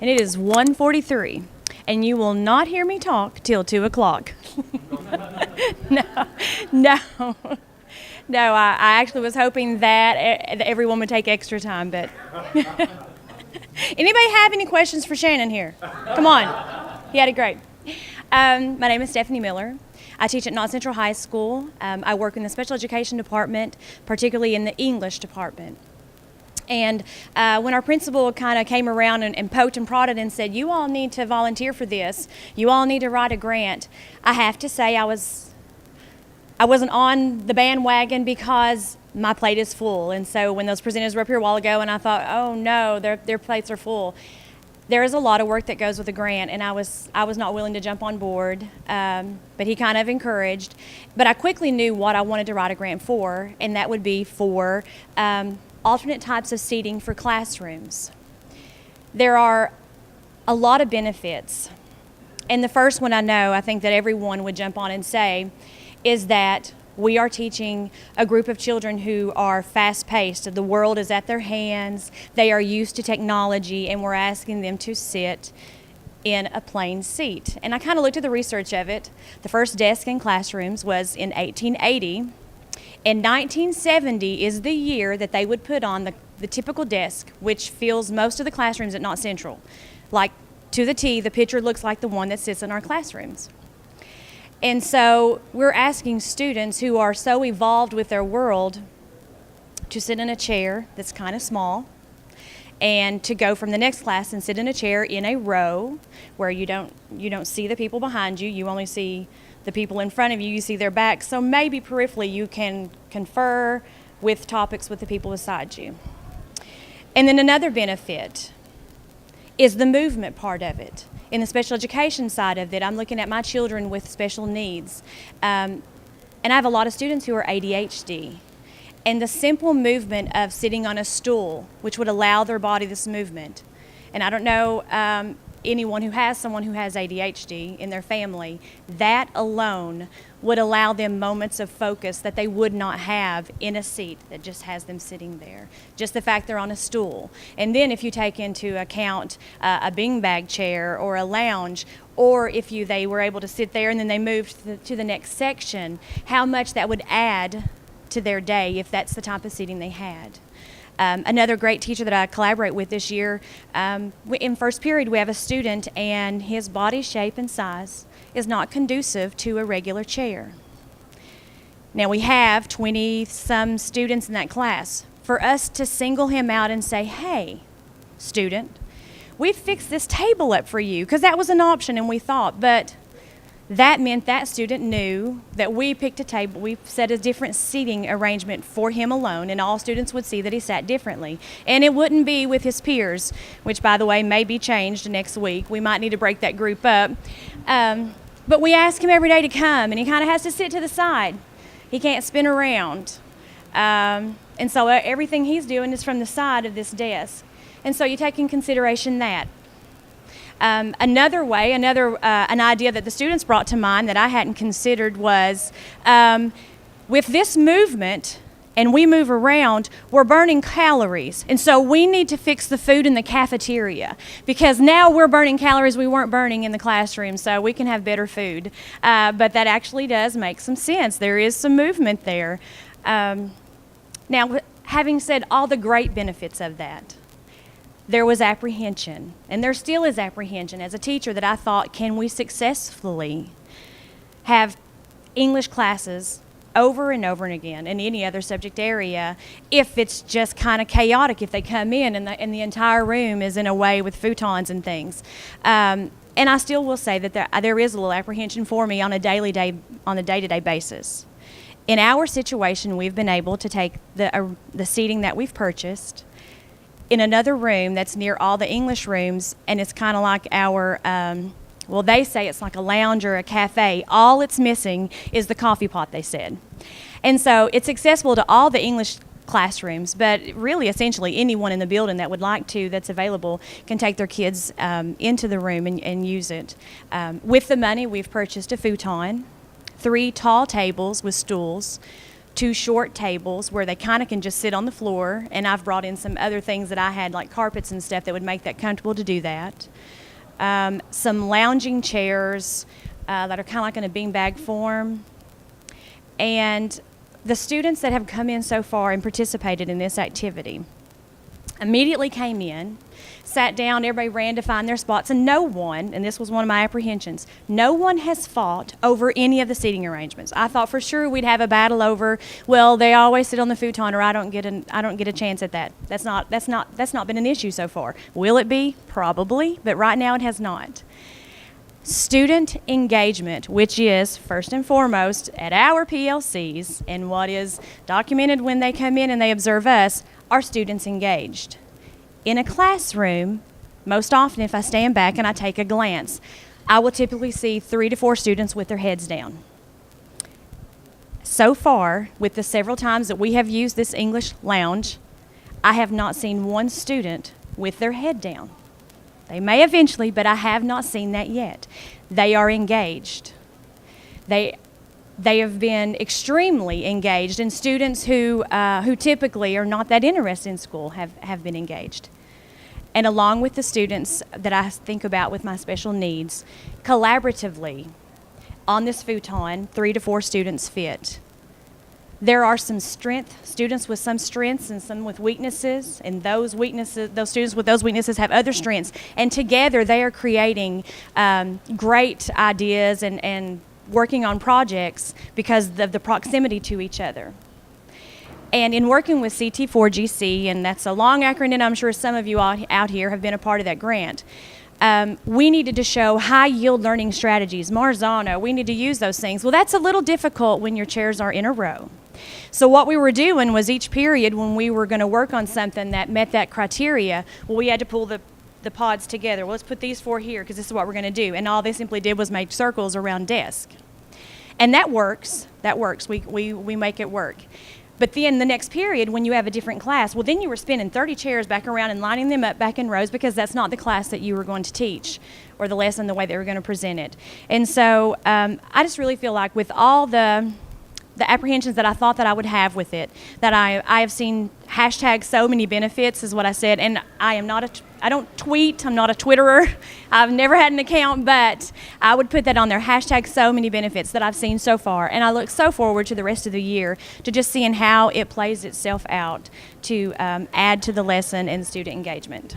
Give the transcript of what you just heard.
and it is 1:43, and you will not hear me talk till 2 o'clock. No, no. No, I actually was hoping that everyone would take extra time, but anybody have any questions for Shannon here? Come on. He had it great. My name is Stephanie Miller. I teach at Knott Central High School. I work in the special education department, particularly in the English department. And when our principal kind of came around and poked and prodded and said, you all need to volunteer for this, you all need to write a grant, I have to say I wasn't on the bandwagon because my plate is full. And so when those presenters were up here a while ago and I thought, oh no, their plates are full. There is a lot of work that goes with a grant, and I was not willing to jump on board, but he kind of encouraged. But I quickly knew what I wanted to write a grant for, and that would be for alternate types of seating for classrooms. There are a lot of benefits, and the first one I think that everyone would jump on and say, is that we are teaching a group of children who are fast-paced. The world is at their hands. They are used to technology, and we're asking them to sit in a plain seat. And I kind of looked at the research of it. The first desk in classrooms was in 1880. And 1970 is the year that they would put on the typical desk, which fills most of the classrooms at Knott Central. Like, to the T, the picture looks like the one that sits in our classrooms. And so we're asking students who are so evolved with their world to sit in a chair that's kind of small, and to go from the next class and sit in a chair in a row where you don't see the people behind you. You only see the people in front of you. You see their backs. So maybe peripherally you can confer with topics with the people beside you. And then another benefit is the movement part of it. In the special education side of it, I'm looking at my children with special needs. And I have a lot of students who are ADHD. And the simple movement of sitting on a stool, which would allow their body this movement. And I don't know anyone who has someone who has ADHD in their family, that alone would allow them moments of focus that they would not have in a seat that just has them sitting there. Just the fact they're on a stool. And then if you take into account a beanbag chair or a lounge, or if they were able to sit there and then they moved to the next section, how much that would add to their day if that's the type of seating they had. Another great teacher that I collaborate with this year, in first period we have a student and his body shape and size is not conducive to a regular chair. Now we have 20-some students in that class. For us to single him out and say, hey, student, we fixed this table up for you, because that was an option and we thought, but that meant that student knew that we picked a table, we set a different seating arrangement for him alone, and all students would see that he sat differently. And it wouldn't be with his peers, which, by the way, may be changed next week. We might need to break that group up. But we ask him every day to come, and he kind of has to sit to the side. He can't spin around. And so everything he's doing is from the side of this desk. And so you take in consideration that. Another way, an idea that the students brought to mind that I hadn't considered was, with this movement, and we move around, we're burning calories. And so we need to fix the food in the cafeteria, because now we're burning calories we weren't burning in the classroom, so we can have better food. But that actually does make some sense. There is some movement there. Now, having said all the great benefits of that, there was apprehension, and there still is apprehension as a teacher that I thought, can we successfully have English classes over and over and again in any other subject area if it's just kind of chaotic, if they come in and the entire room is in a way with futons and things. And I still will say that there is a little apprehension for me on a day-to-day basis. In our situation, we've been able to take the seating that we've purchased in another room that's near all the English rooms, and it's kind of like our, well, they say it's like a lounge or a cafe. All it's missing is the coffee pot, they said. And so it's accessible to all the English classrooms, but really essentially anyone in the building that would like to, that's available, can take their kids into the room and use it. With the money, we've purchased a futon, 3 tall tables with stools, 2 short tables where they kind of can just sit on the floor, and I've brought in some other things that I had, like carpets and stuff that would make that comfortable to do that. Some lounging chairs that are kind of like in a beanbag form. And the students that have come in so far and participated in this activity immediately came in, sat down, everybody ran to find their spots, and no one, and this was one of my apprehensions, no one has fought over any of the seating arrangements. I thought for sure we'd have a battle over, well, they always sit on the futon, or I don't get a chance at that. That's not been an issue so far. Will it be? Probably, but right now it has not. Student engagement, which is first and foremost at our PLCs, and what is documented when they come in and they observe us, are students engaged. In a classroom, most often if I stand back and I take a glance, I will typically see 3 to 4 students with their heads down. So far, with the several times that we have used this English lounge, I have not seen one student with their head down. They may eventually, but I have not seen that yet. They are engaged. They have been extremely engaged, and students who typically are not that interested in school have been engaged. And along with the students that I think about with my special needs, collaboratively on this futon, 3 to 4 students fit. There are some students with some strengths and some with weaknesses, and those students with those weaknesses have other strengths. And together they are creating great ideas and working on projects because of the proximity to each other. And in working with CT4GC, and that's a long acronym, I'm sure some of you out here have been a part of that grant, we needed to show high yield learning strategies, Marzano, we need to use those things. Well, that's a little difficult when your chairs are in a row. So what we were doing was each period when we were going to work on something that met that criteria, well, we had to pull the pods together. Well, let's put these 4 here because this is what we're going to do. And all they simply did was make circles around desk. And that works. We make it work. But then the next period, when you have a different class, well, then you were spinning 30 chairs back around and lining them up back in rows because that's not the class that you were going to teach or the lesson the way they were going to present it. And so I just really feel like with all the apprehensions that I thought that I would have with it, that I have seen hashtag so many benefits is what I said, and I don't tweet, I'm not a Twitterer, I've never had an account, but I would put that on there, hashtag so many benefits that I've seen so far, and I look so forward to the rest of the year to just seeing how it plays itself out to add to the lesson and student engagement.